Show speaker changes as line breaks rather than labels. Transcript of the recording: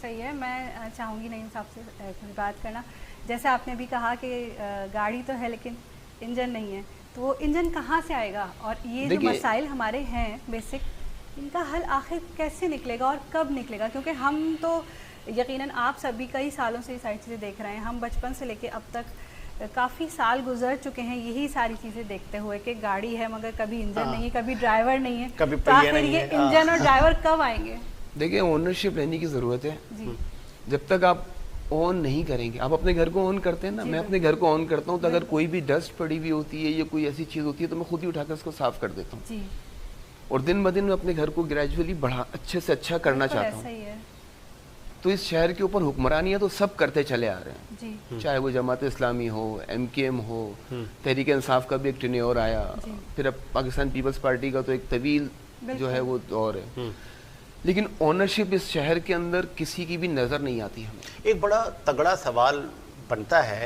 صحیح ہے. میں چاہوں گی نعیم صاحب سے کوئی بات کرنا. جیسے آپ نے بھی کہا کہ گاڑی تو ہے لیکن انجن نہیں ہے, تو وہ انجن کہاں سے آئے گا؟ اور یہ جو مسائل ہمارے ہیں بیسک, ان کا حل آخر کیسے نکلے گا اور کب نکلے گا؟ کیونکہ ہم تو یقیناً آپ سبھی کئی سالوں سے یہ ساری چیزیں دیکھ رہے ہیں. ہم بچپن سے لے کے اب تک کافی سال گزر چکے ہیں یہی ساری چیزیں دیکھتے ہوئے کہ گاڑی ہے مگر کبھی انجن نہیں ہے, کبھی ڈرائیور نہیں ہے, تو آخر یہ انجن اور ڈرائیور کب آئیں گے؟
دیکھیں, اونرشپ لینے کی ضرورت ہے. جب تک آپ آن نہیں کریں گے, آپ اپنے گھر کو آن کرتے ہیں نا, میں اپنے گھر کو آن کرتا ہوں تو اگر کوئی بھی ڈسٹ پڑی ہوئی ہوتی ہے یا کوئی ایسی چیز ہوتی ہے تو میں خود ہی اٹھا کر اس کو صاف کر دیتا ہوں. اور دن بدن میں اپنے گھر کو گریجولی اچھے سے اچھا کرنا چاہتا ہوں. تو اس شہر کے اوپر حکمرانی ہے تو سب کرتے چلے آ رہے ہیں, چاہے وہ جماعت اسلامی ہو, ایم کے ایم ہو, تحریک انصاف کا بھی ایک ٹینیور آیا, پھر اب پاکستان پیپلز پارٹی کا تو ایک طویل جو ہے وہ دور ہے. لیکن اونرشپ اس شہر کے اندر کسی کی بھی نظر نہیں آتی ہمیں.
ایک بڑا تگڑا سوال بنتا ہے